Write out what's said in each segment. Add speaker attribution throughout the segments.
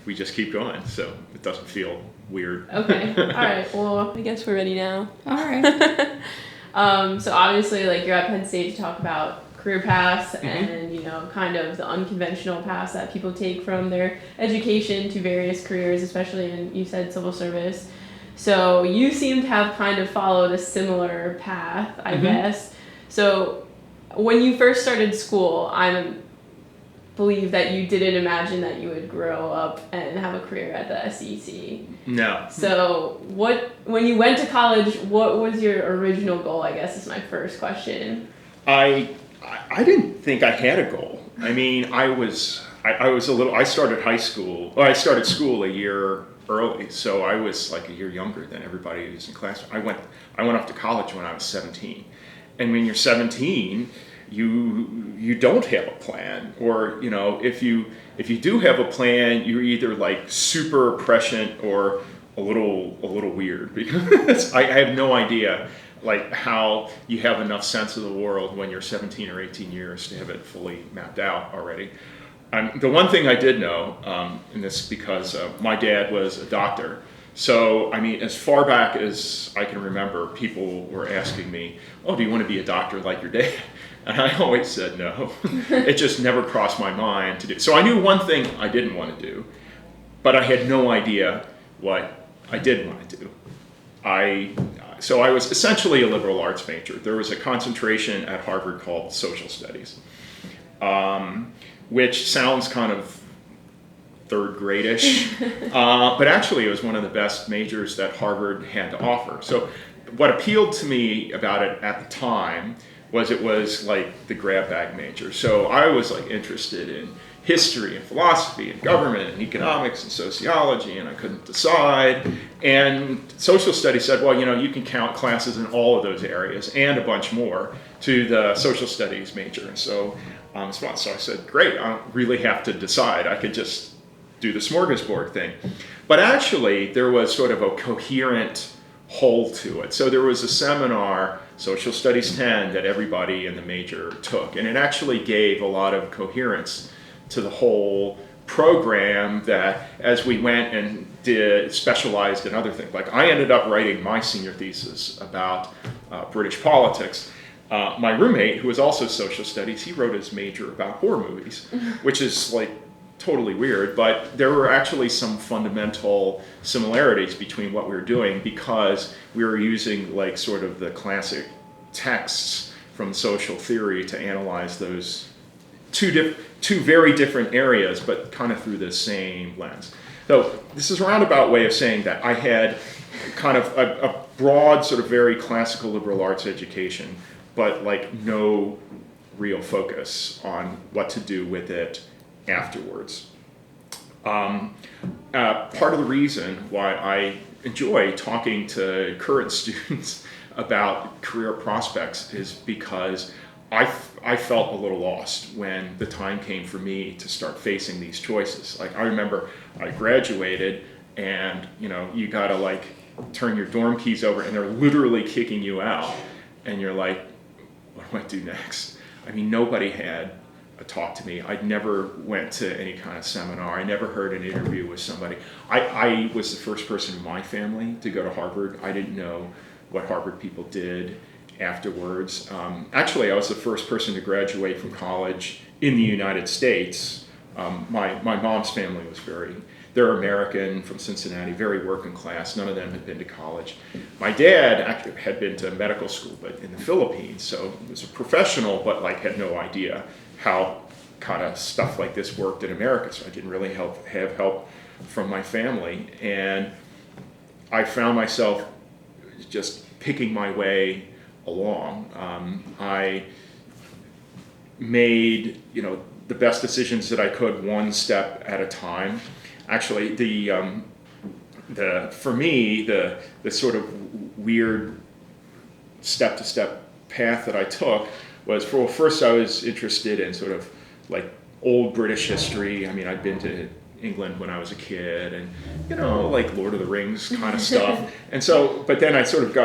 Speaker 1: we just keep going, so it doesn't feel weird.
Speaker 2: Okay. All right. Well, I guess we're ready now.
Speaker 3: All right.
Speaker 2: So obviously, like, you're at Penn State to talk about career paths and, you know, kind of the unconventional paths that people take from their education to various careers, especially in, you said, civil service. So you seem to have kind of followed a similar path, I guess. So when you first started school, I believe that you didn't imagine that you would grow up and have a career at the SEC.
Speaker 1: No.
Speaker 2: So when you went to college, what was your original goal, I guess is my first question.
Speaker 1: I didn't think I had a goal. I mean, I started school a year early, so I was like a year younger than everybody who's in class. I went off to college when I was 17. And when you're 17, you don't have a plan, or, you know, if you do have a plan, you're either like super prescient or a little weird, because I have no idea like how you have enough sense of the world when you're 17 or 18 years to have it fully mapped out already. The one thing I did know, and this because my dad was a doctor, so I mean, as far back as I can remember, people were asking me, "Oh, do you want to be a doctor like your dad?" And I always said no. It just never crossed my mind to do. So I knew one thing I didn't want to do, but I had no idea what I did want to do. So I was essentially a liberal arts major. There was a concentration at Harvard called social studies, which sounds kind of third grade-ish, but actually it was one of the best majors that Harvard had to offer. So what appealed to me about it at the time was it was like the grab bag major. So I was like interested in history and philosophy and government and economics and sociology, and I couldn't decide. And social studies said, well, you know, you can count classes in all of those areas and a bunch more to the social studies major. And so I said, great, I don't really have to decide. I could just do the smorgasbord thing. But actually, there was sort of a coherent whole to it. So there was a seminar, Social Studies 10, that everybody in the major took. And it actually gave a lot of coherence to the whole program, that as we went and did specialized in other things. Like I ended up writing my senior thesis about British politics. My roommate, who was also social studies, he wrote his major about horror movies, which is like totally weird, but there were actually some fundamental similarities between what we were doing, because we were using like sort of the classic texts from social theory to analyze those two very different areas, but kind of through the same lens. So this is a roundabout way of saying that I had kind of a broad sort of very classical liberal arts education, but like no real focus on what to do with it afterwards. Part of the reason why I enjoy talking to current students about career prospects is because I felt a little lost when the time came for me to start facing these choices. Like I remember I graduated, and you know, you gotta like turn your dorm keys over and they're literally kicking you out, and you're like, what do I do next? I mean, nobody had a talk to me. I never went to any kind of seminar. I never heard an interview with somebody. I was the first person in my family to go to Harvard. I didn't know what Harvard people did afterwards. Actually, I was the first person to graduate from college in the United States. My mom's family was they're American from Cincinnati, very working class. None of them had been to college. My dad actually had been to medical school, but in the Philippines, so he was a professional, but like had no idea how kind of stuff like this worked in America. So I didn't really have help from my family. And I found myself just picking my way along. I made, you know, the best decisions that I could one step at a time. Actually, for me, the sort of weird step-to-step path that I took was, first I was interested in sort of like old British history. I mean, I'd been to England when I was a kid, and, you know, like Lord of the Rings kind of stuff. And so, but then I sort of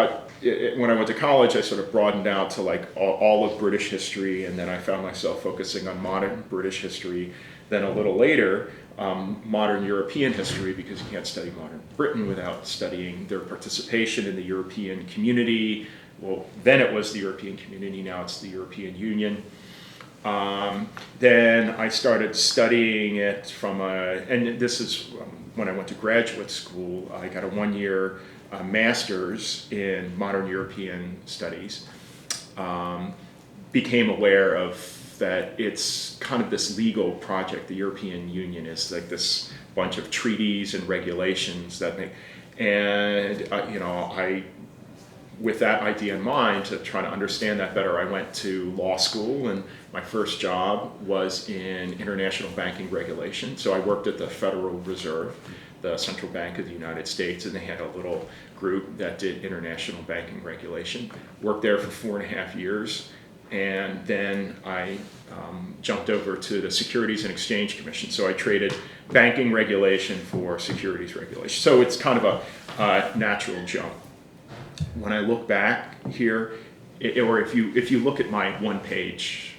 Speaker 1: when I went to college, I sort of broadened out to like all of British history, and then I found myself focusing on modern British history. Then a little later, modern European history, because you can't study modern Britain without studying their participation in the European community. Well, then it was the European community, now it's the European Union. Then I started studying it and this is when I went to graduate school. I got a one-year master's in modern European studies. Became aware of that it's kind of this legal project. The European Union is like this bunch of treaties and regulations that make, and I, with that idea in mind, to try to understand that better, I went to law school, and my first job was in international banking regulation. So I worked at the Federal Reserve, the central bank of the United States, and they had a little group that did international banking regulation. Worked there for 4.5 years. And then I jumped over to the Securities and Exchange Commission. So I traded banking regulation for securities regulation. So it's kind of a natural jump. When I look back here, or if you look at my one-page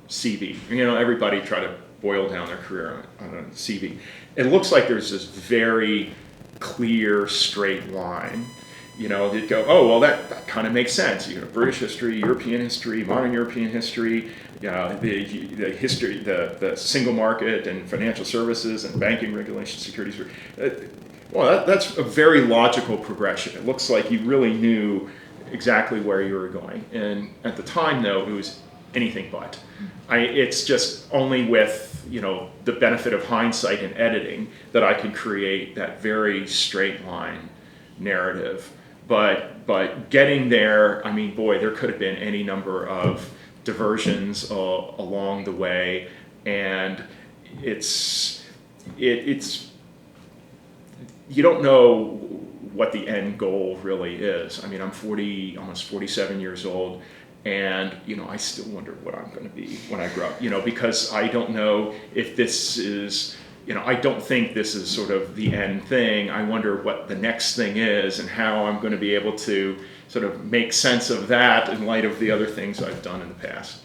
Speaker 1: CV, everybody try to boil down their career on a CV. It looks like there's this very clear, straight line. They'd go, oh, well, that kind of makes sense. British history, European history, modern European history, the history, the single market and financial services and banking regulation, securities. Well, that's a very logical progression. It looks like you really knew exactly where you were going. And at the time, though, it was anything but. It's just only with, the benefit of hindsight and editing that I can create that very straight line narrative. But getting there, there could have been any number of diversions along the way, and it's you don't know what the end goal really is. I'm almost 47 years old, and I still wonder what I'm going to be when I grow up. Because I don't know if this is. I don't think this is sort of the end thing. I wonder what the next thing is and how I'm going to be able to sort of make sense of that in light of the other things I've done in the past.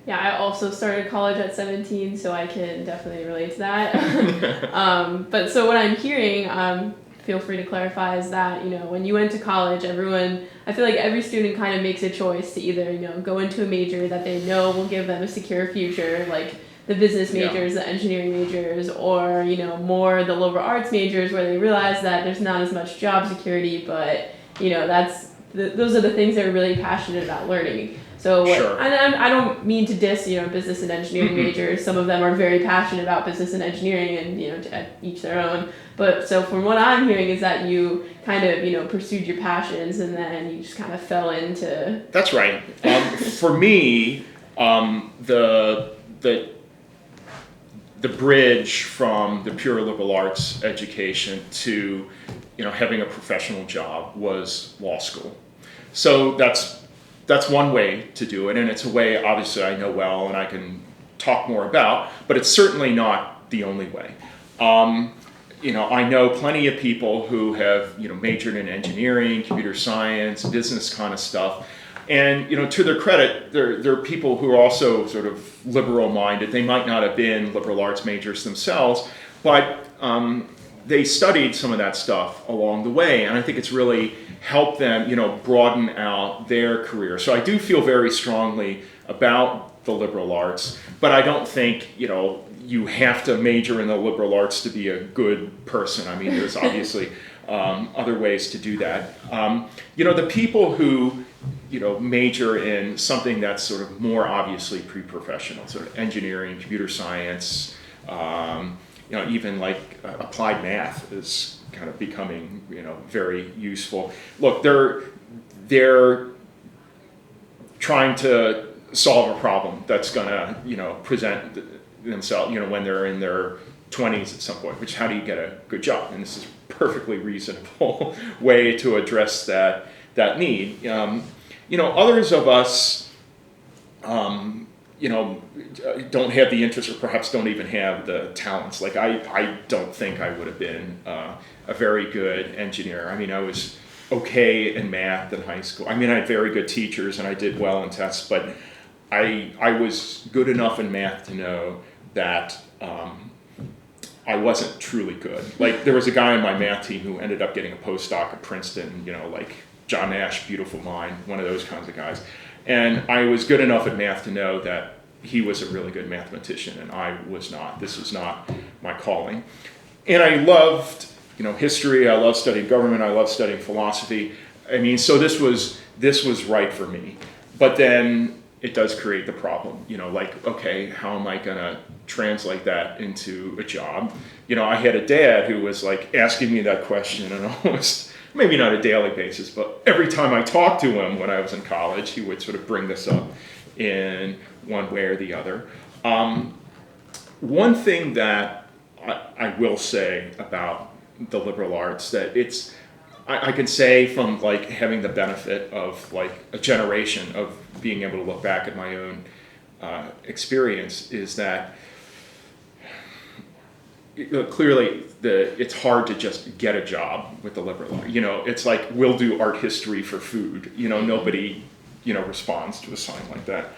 Speaker 2: Yeah, I also started college at 17, so I can definitely relate to that. But so what I'm hearing, feel free to clarify, is that, when you went to college, I feel like every student kind of makes a choice to either, go into a major that they know will give them a secure future, like the business majors, the engineering majors, or, more the liberal arts majors where they realize that there's not as much job security, but, those are the things they're really passionate about learning. So,
Speaker 1: sure.
Speaker 2: And I don't mean to diss, business and engineering majors. Some of them are very passionate about business and engineering, and, to each their own. But so from what I'm hearing is that you kind of, pursued your passions, and then you just kind of fell into...
Speaker 1: That's right. For me, the bridge from the pure liberal arts education to, having a professional job was law school. So that's one way to do it, and it's a way obviously I know well and I can talk more about, but it's certainly not the only way. I know plenty of people who have, majored in engineering, computer science, business kind of stuff. And, to their credit, there are people who are also sort of liberal-minded. They might not have been liberal arts majors themselves, but they studied some of that stuff along the way. And I think it's really helped them, broaden out their career. So I do feel very strongly about the liberal arts, but I don't think, you have to major in the liberal arts to be a good person. There's obviously other ways to do that. The people who major in something that's sort of more obviously pre-professional, sort of engineering, computer science, even like applied math is kind of becoming, very useful. Look, they're trying to solve a problem that's gonna, present themselves, when they're in their 20s at some point, which how do you get a good job? And this is a perfectly reasonable way to address that need. Others of us, don't have the interest, or perhaps don't even have the talents. Like I don't think I would have been a very good engineer. I was okay in math in high school. I had very good teachers and I did well in tests, but I was good enough in math to know that I wasn't truly good. Like there was a guy on my math team who ended up getting a postdoc at Princeton, like John Nash, beautiful mind, one of those kinds of guys. And I was good enough at math to know that he was a really good mathematician and I was not. This was not my calling. And I loved, history. I loved studying government. I loved studying philosophy. I mean, so this was right for me. But then it does create the problem, like, okay, how am I going to translate that into a job? I had a dad who was like asking me that question on almost, maybe not a daily basis, but every time I talked to him when I was in college, he would sort of bring this up in one way or the other. One thing that I will say about the liberal arts that I can say from like having the benefit of like a generation of being able to look back at my own experience is that clearly it's hard to just get a job with the liberal art. It's like we'll do art history for food. Nobody responds to a sign like that.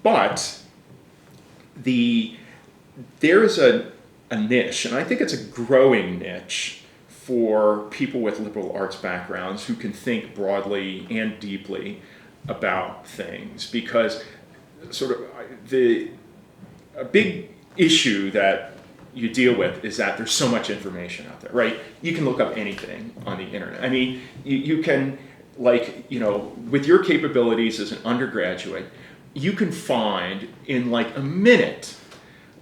Speaker 1: But there's a niche, and I think it's a growing niche for people with liberal arts backgrounds who can think broadly and deeply about things, because sort of a big issue that you deal with is that there's so much information out there, right? You can look up anything on the internet. I mean, you can, like, with your capabilities as an undergraduate, you can find in like a minute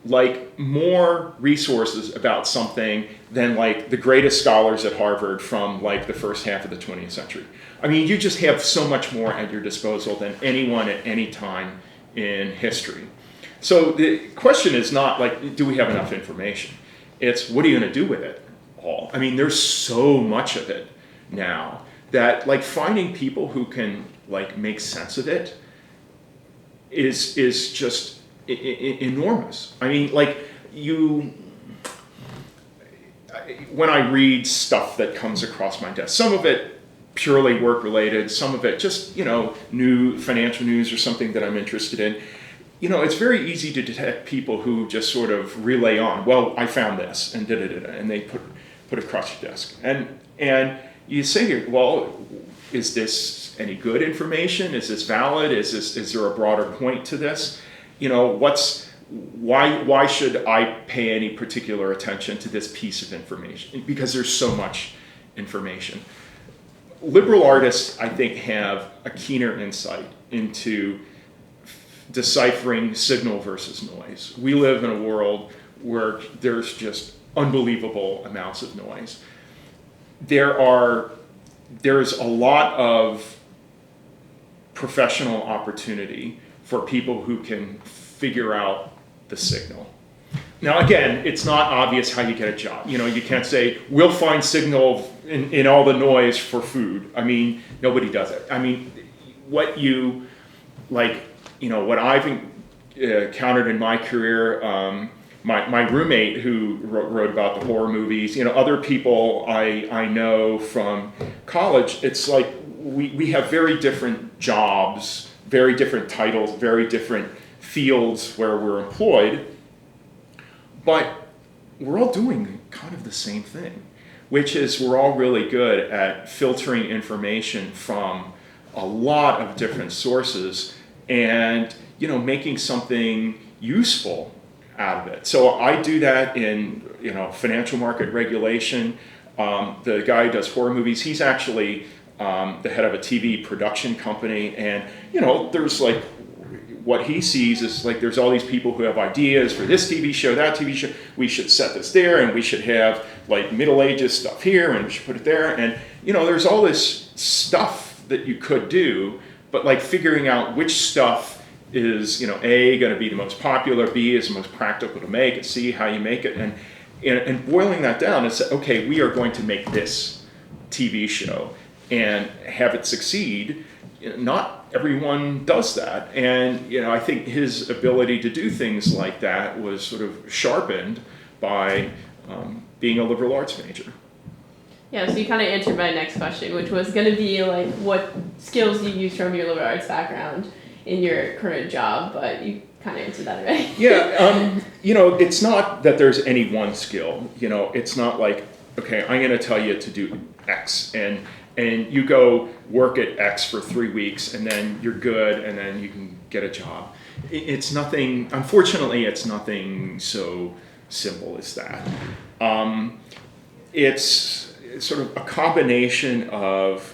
Speaker 1: like more resources about something than like the greatest scholars at Harvard from like the first half of the 20th century. I mean, you just have so much more at your disposal than anyone at any time in history. So the question is not like, do we have enough information? It's, what are you going to do with it all? I mean, there's so much of it now that like finding people who can like make sense of it is just enormous. I mean, like when I read stuff that comes across my desk, some of it purely work related, some of it just, new financial news or something that I'm interested in. It's very easy to detect people who just sort of relay on, well, I found this and da-da-da-da, and they put it across your desk. And you say here, well, is this any good information? Is this valid? Is there a broader point to this? Why should I pay any particular attention to this piece of information? Because there's so much information. Liberal artists, I think, have a keener insight into deciphering signal versus noise. We live in a world where there's just unbelievable amounts of noise. There's a lot of professional opportunity for people who can figure out the signal. Now, again, it's not obvious how you get a job. You can't say, we'll find signal in all the noise for food. I mean, nobody does it. I mean, what I've encountered in my career, my roommate who wrote about the horror movies, other people I know from college, it's like we have very different jobs, very different titles, very different fields where we're employed, but we're all doing kind of the same thing, which is we're all really good at filtering information from a lot of different sources and making something useful out of it. So I do that in financial market regulation. The guy who does horror movies, he's actually the head of a TV production company, and there's like what he sees is like there's all these people who have ideas for this TV show, that TV show. We should set this there, and we should have like Middle Ages stuff here, and we should put it there. And there's all this stuff that you could do, but like figuring out which stuff is A, going to be the most popular, B is the most practical to make, and C, how you make it, and boiling that down and say, okay, we are going to make this TV show and have it succeed. Not everyone does that, and I think his ability to do things like that was sort of sharpened by being a liberal arts major.
Speaker 2: Yeah, so you kind of answered my next question, which was going to be like what skills you use from your liberal arts background in your current job, but you kind of answered that already.
Speaker 1: Yeah, it's not that there's any one skill. It's not like, okay, I'm going to tell you to do X, and you go work at X for 3 weeks, and then you're good, and then you can get a job. It's nothing. Unfortunately, it's nothing so simple as that. It's sort of a combination of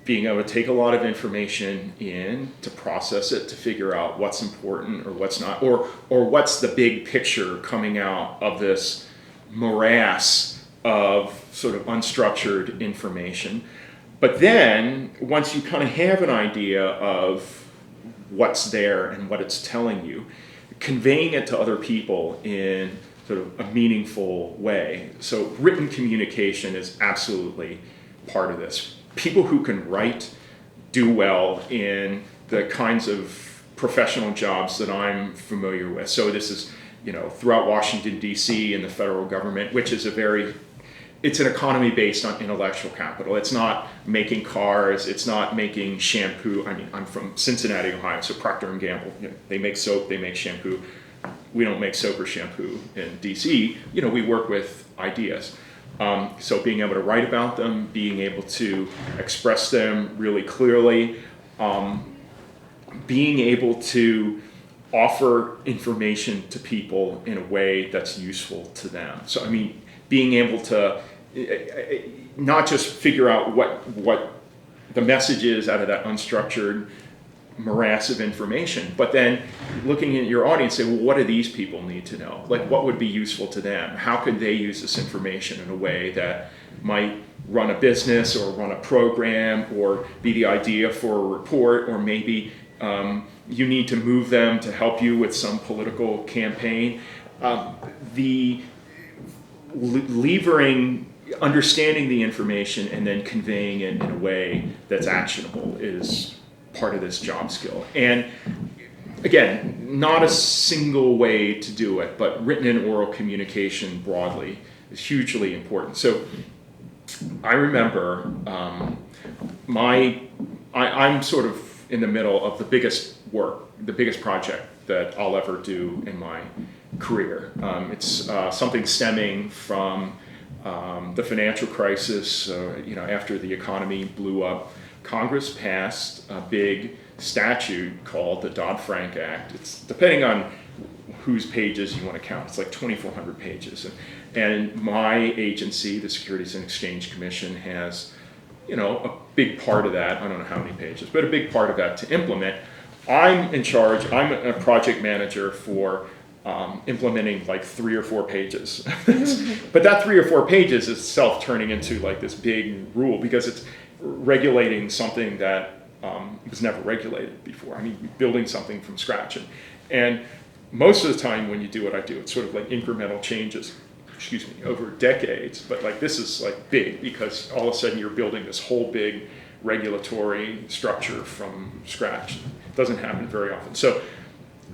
Speaker 1: being able to take a lot of information in, to process it, to figure out what's important or what's not, or what's the big picture coming out of this morass of sort of unstructured information. But then, once you kind of have an idea of what's there and what it's telling you, conveying it to other people in sort of a meaningful way. So written communication is absolutely part of this. People who can write do well in the kinds of professional jobs that I'm familiar with. So this is, throughout Washington, D.C. and the federal government, which is it's an economy based on intellectual capital. It's not making cars, it's not making shampoo. I mean, I'm from Cincinnati, Ohio, so Procter & Gamble, they make soap, they make shampoo. We don't make soap or shampoo in DC. We work with ideas. So being able to write about them, being able to express them really clearly, being able to offer information to people in a way that's useful to them. So, I mean, being able to not just figure out what the message is out of that unstructured morass of information, but then looking at your audience, say, well, what do these people need to know? Like, what would be useful to them? How could they use this information in a way that might run a business or run a program or be the idea for a report, or maybe you need to move them to help you with some political campaign. Understanding the information and then conveying it in a way that's actionable is part of this job skill. And again, not a single way to do it, but written and oral communication broadly is hugely important. So I remember I'm sort of in the middle of the biggest project that I'll ever do in my career. It's something stemming from the financial crisis. After the economy blew up, Congress passed a big statute called the Dodd-Frank Act. It's depending on whose pages you want to count. It's like 2,400 pages. And my agency, the Securities and Exchange Commission, has a big part of that. I don't know how many pages, but a big part of that to implement. I'm in charge. I'm a project manager for implementing like 3 or 4 pages. But that 3 or 4 pages is itself turning into like this big rule, because it's regulating something that was never regulated before. I mean, building something from scratch. And most of the time when you do what I do, it's sort of like incremental changes, over decades. But like this is like big, because all of a sudden you're building this whole big regulatory structure from scratch. It doesn't happen very often. So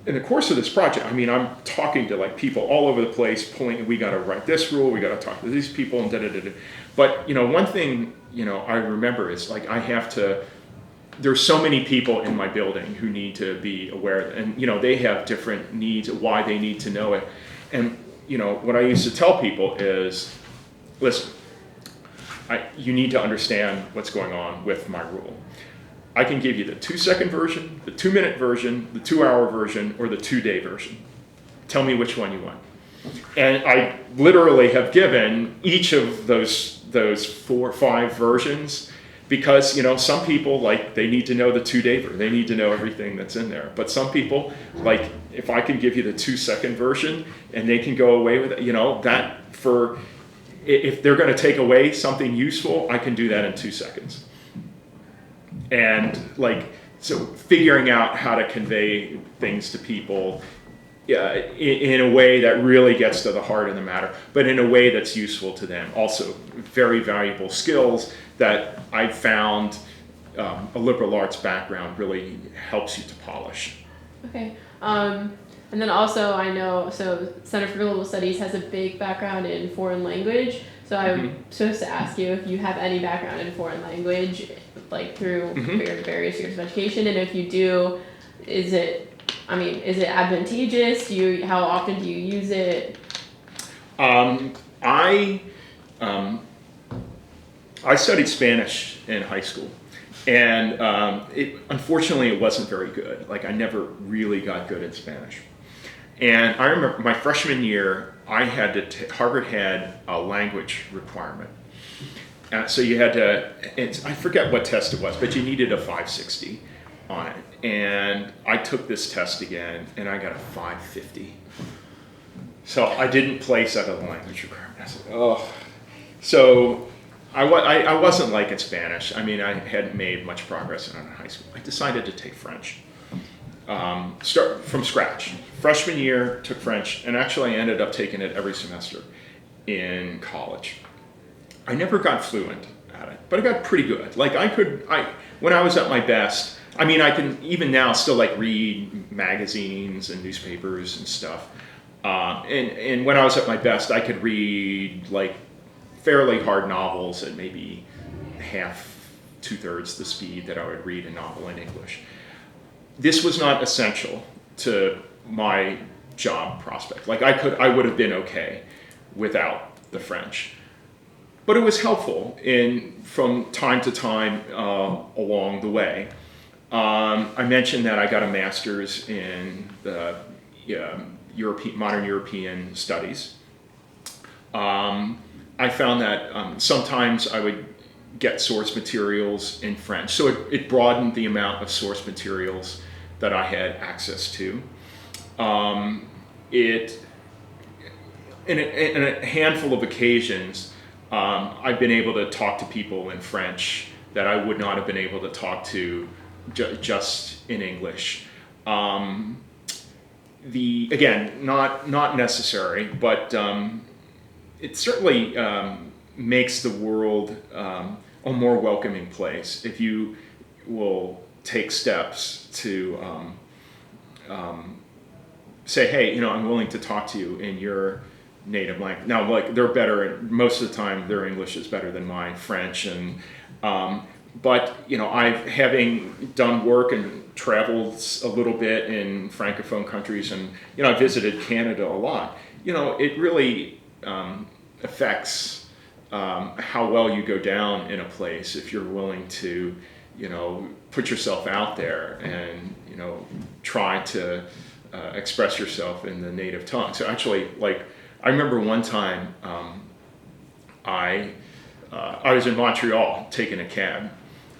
Speaker 1: in the course of this project, I mean, I'm talking to like people all over the place, we got to write this rule, we got to talk to these people, and da-da-da-da. But, one thing, I remember is like there's so many people in my building who need to be aware of it. And, they have different needs, why they need to know it. And, what I used to tell people is, listen, you need to understand what's going on with my rule. I can give you the 2-second version, the 2-minute version, the 2-hour version, or the 2-day version. Tell me which one you want. And I literally have given each of those 4 or 5 versions, because some people, like, they need to know the 2-day version. They need to know everything that's in there. But some people, like, if I can give you the 2-second version and they can go away with it, if they're going to take away something useful, I can do that in 2 seconds. And so figuring out how to convey things to people in a way that really gets to the heart of the matter, but in a way that's useful to them. Also, very valuable skills that I've found a liberal arts background really helps you to polish.
Speaker 2: Okay. And then also I know, Center for Global Studies has a big background in foreign language. So I'm supposed to ask you if you have any background in foreign language, like through various years of education, and if you do, is it I mean, is it advantageous? How often do you use it?
Speaker 1: I studied Spanish in high school, and unfortunately it wasn't very good. Like, I never really got good at Spanish. And I remember my freshman year, Harvard had a language requirement. So you had to, I forget what test it was, but you needed a 560 on it. And I took this test again, and I got a 550. So I didn't place out of the language requirement. I said, oh. So I wasn't liking Spanish. I mean, I hadn't made much progress in high school. I decided to take French. Start from scratch. Freshman year, took French, and actually I ended up taking it every semester in college. I never got fluent at it, but I got pretty good. Like, when I was at my best, I mean, I can even now still like read magazines and newspapers and stuff. And when I was at my best, I could read like fairly hard novels at maybe half, 2/3 the speed that I would read a novel in English. This was not essential to my job prospect. Like, I would have been okay without the French, but it was helpful from time to time along the way. I mentioned that I got a master's in the modern European studies. I found that sometimes I would get source materials in French, so it broadened the amount of source materials that I had access to. In a handful of occasions, I've been able to talk to people in French that I would not have been able to talk to just in English. Again, not necessary, but it certainly makes the world a more welcoming place if you will take steps to say, hey, I'm willing to talk to you in your native language. Now, like, they're better, most of the time their English is better than my French, and but having done work and traveled a little bit in Francophone countries, and I visited Canada a lot, it really affects how well you go down in a place if you're willing to put yourself out there and try to express yourself in the native tongue. So actually, like, I remember one time I was in Montreal taking a cab,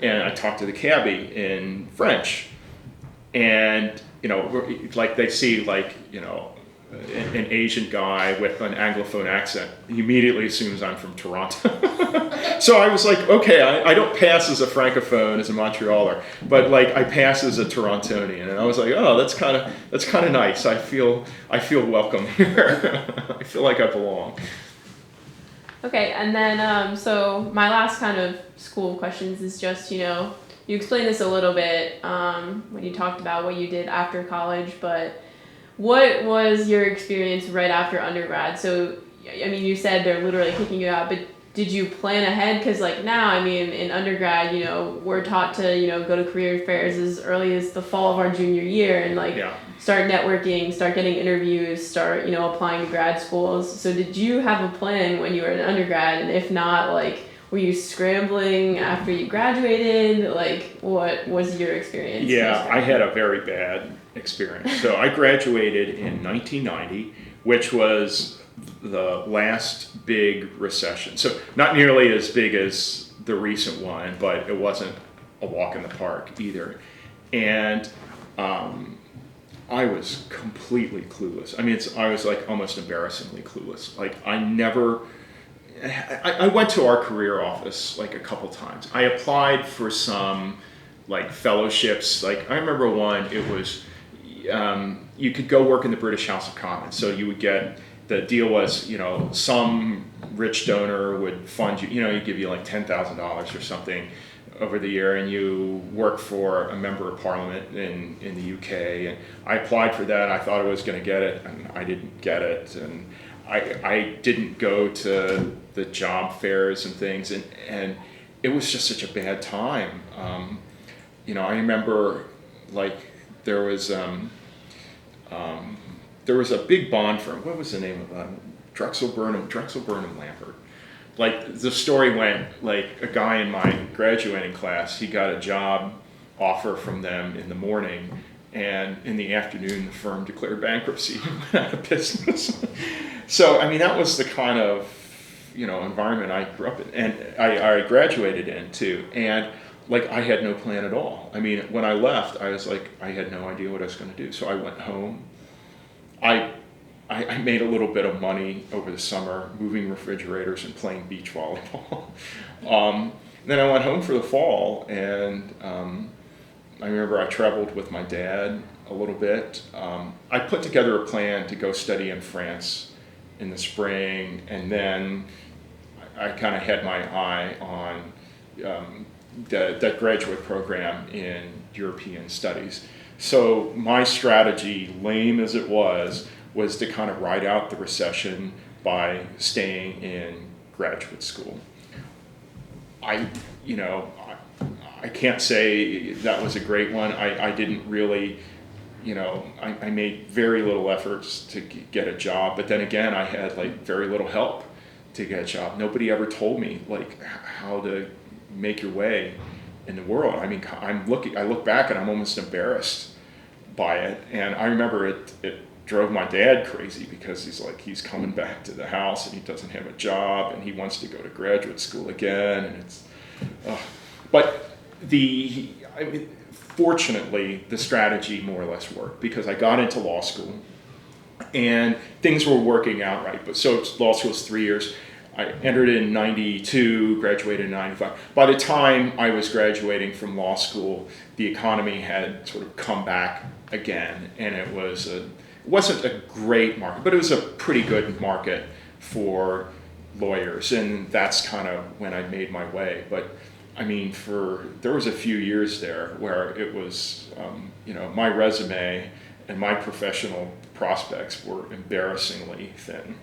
Speaker 1: and I talked to the cabbie in French, and like, they see, like, an Asian guy with an Anglophone accent, he immediately assumes I'm from Toronto. So I was like, okay, I don't pass as a Francophone, as a Montrealer, but like, I pass as a Torontonian, and I was like, oh, that's kind of nice. I feel welcome here. I feel like I belong.
Speaker 2: Okay, and then so my last kind of school questions is just, you explained this a little bit when you talked about what you did after college, but what was your experience right after undergrad? So, I mean, you said they're literally kicking you out, but did you plan ahead? Because, like, now, I mean, in undergrad, we're taught to, go to career fairs as early as the fall of our junior year and, like, start networking, start getting interviews, start, applying to grad schools. So did you have a plan when you were an undergrad? And if not, like, were you scrambling after you graduated? Like, what was your experience?
Speaker 1: Yeah, I had a very bad experience. So I graduated in 1990, which was the last big recession. So not nearly as big as the recent one, but it wasn't a walk in the park either. And I was completely clueless. I mean, I was like almost embarrassingly clueless. Like, I went to our career office like a couple times. I applied for some like fellowships. Like, I remember one, it was, you could go work in the British House of Commons. So you would get, the deal was, some rich donor would fund you, he'd give you like $10,000 or something over the year, and you work for a member of parliament in the UK. And I applied for that. I thought I was going to get it, and I didn't get it. And I didn't go to the job fairs and things, and it was just such a bad time. I remember, like, there was there was a big bond firm. What was the name of them? Drexel Burnham Lambert. Like the story went, like a guy in my graduating class, he got a job offer from them in the morning, and in the afternoon the firm declared bankruptcy and went out of business. So I mean, that was the kind of environment I grew up in, and I graduated into, and like I had no plan at all. I mean, when I left, I was like, I had no idea what I was going to do. So I went home. I made a little bit of money over the summer moving refrigerators and playing beach volleyball. Then I went home for the fall, and I remember I traveled with my dad a little bit. I put together a plan to go study in France in the spring, and then I kind of had my eye on that graduate program in European studies. So my strategy, lame as it was to kind of ride out the recession by staying in graduate school. I can't say that was a great one. I didn't really, I made very little efforts to get a job, but then again, I had like very little help to get a job. Nobody ever told me like how to make your way in the world. I mean, I look back and I'm almost embarrassed by it. And I remember it drove my dad crazy because he's coming back to the house and he doesn't have a job and he wants to go to graduate school again. And it's, but fortunately, the strategy more or less worked because I got into law school and things were working out right. But so law school is 3 years. I entered in 92, graduated in 95. By the time I was graduating from law school, the economy had sort of come back again, and it wasn't a great market, but it was a pretty good market for lawyers, and that's kind of when I made my way. But I mean, there was a few years there where it was, my resume and my professional prospects were embarrassingly thin.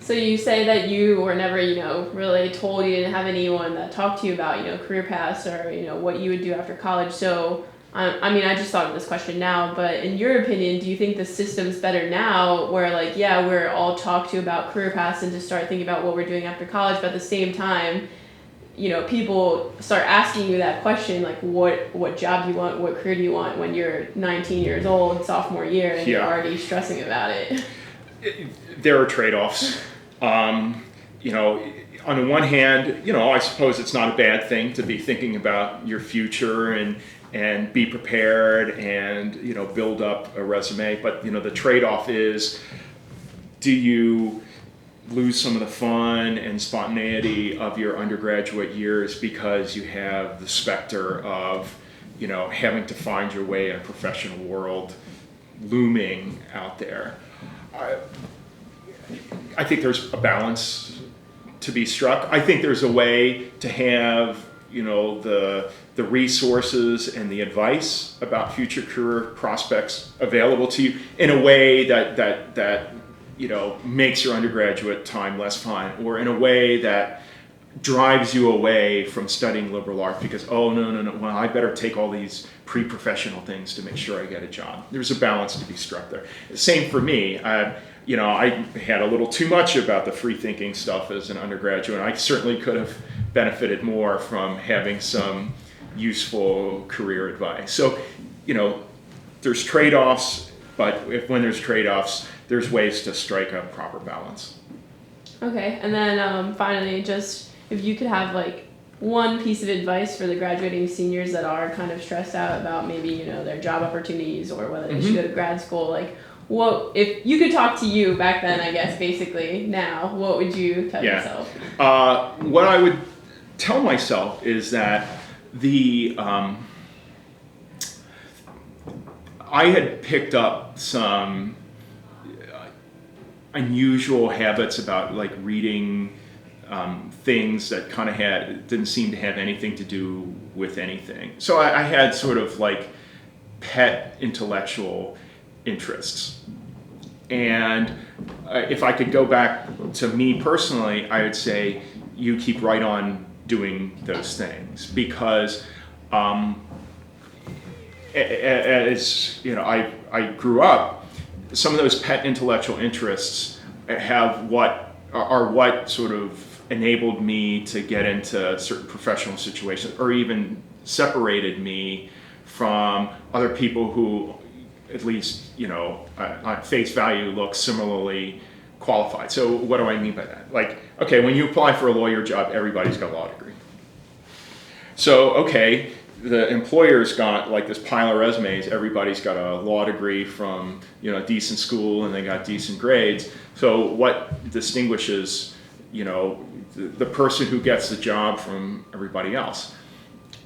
Speaker 2: So you say that you were never, really told, you didn't have anyone that talked to you about, career paths or, what you would do after college. So, I just thought of this question now, but in your opinion, do you think the system's better now where we're all talked to about career paths and to start thinking about what we're doing after college, but at the same time, people start asking you that question, like what job do you want, what career do you want when you're 19 years old, sophomore year, and you're already stressing about it?
Speaker 1: There are trade-offs. On the one hand, I suppose it's not a bad thing to be thinking about your future and be prepared and, build up a resume. But, the trade-off is, do you lose some of the fun and spontaneity of your undergraduate years because you have the specter of, having to find your way in a professional world looming out there? I think there's a balance to be struck. I think there's a way to have, the resources and the advice about future career prospects available to you in a way that makes your undergraduate time less fun, or in a way that drives you away from studying liberal arts because, well, I better take all these pre-professional things to make sure I get a job. There's a balance to be struck there. Same for me. I had a little too much about the free thinking stuff as an undergraduate. I certainly could have benefited more from having some useful career advice. So, there's trade-offs, but when there's trade-offs, there's ways to strike a proper balance.
Speaker 2: Okay, and then finally, just if you could have one piece of advice for the graduating seniors that are kind of stressed out about maybe their job opportunities or whether they should go to grad school, what if you could talk to you back then, I guess basically now, what would you tell yourself?
Speaker 1: What I would tell myself is that I had picked up some unusual habits about reading things that kind of didn't seem to have anything to do with anything. So I had sort of pet intellectual interests. And if I could go back to me personally, I would say you keep right on doing those things because as you know, I grew up, some of those pet intellectual interests have what sort of enabled me to get into certain professional situations, or even separated me from other people who, at least, you know, on face value, look similarly qualified. So what do I mean by that? Like, okay, when you apply for a lawyer job, everybody's got a law degree. So, okay, the employer's got like this pile of resumes, everybody's got a law degree from, you know, a decent school, and they got decent grades. So what distinguishes, you know, the person who gets the job from everybody else?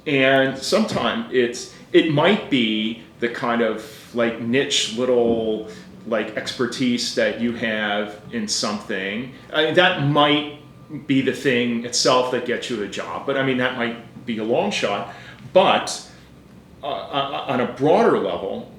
Speaker 1: And sometimes it might be the kind of like niche little like expertise that you have in something. I mean, that might be the thing itself that gets you a job, but I mean, that might be a long shot. But on a broader level,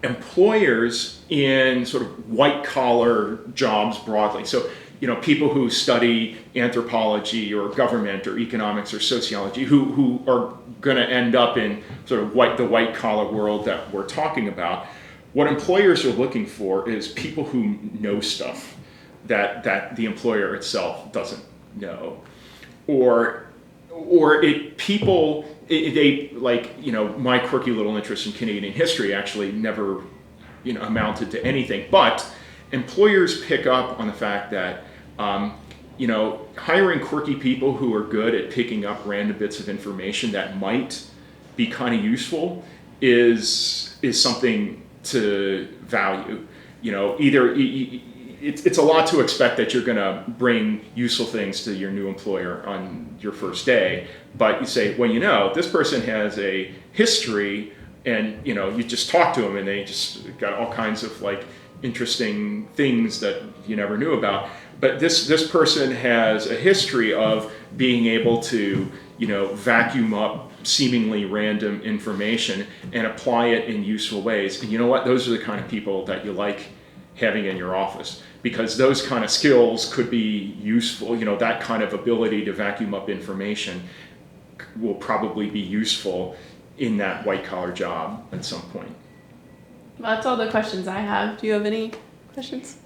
Speaker 1: employers in sort of white collar jobs broadly, so, you know, people who study anthropology or government or economics or sociology, who are going to end up in sort of the white collar world that we're talking about, what employers are looking for is people who know stuff that the employer itself doesn't know, they like, you know, my quirky little interest in Canadian history actually never, you know, amounted to anything, but employers pick up on the fact that you know, hiring quirky people who are good at picking up random bits of information that might be kind of useful is something to value. You know, either it's a lot to expect that you're going to bring useful things to your new employer on your first day, but you say, well, you know, this person has a history, and, you know, you just talk to them and they just got all kinds of like interesting things that you never knew about. But this person has a history of being able to, you know, vacuum up seemingly random information and apply it in useful ways. And you know what? Those are the kind of people that you like having in your office, because those kind of skills could be useful. You know, that kind of ability to vacuum up information will probably be useful in that white collar job at some point.
Speaker 2: Well, that's all the questions I have. Do you have any questions?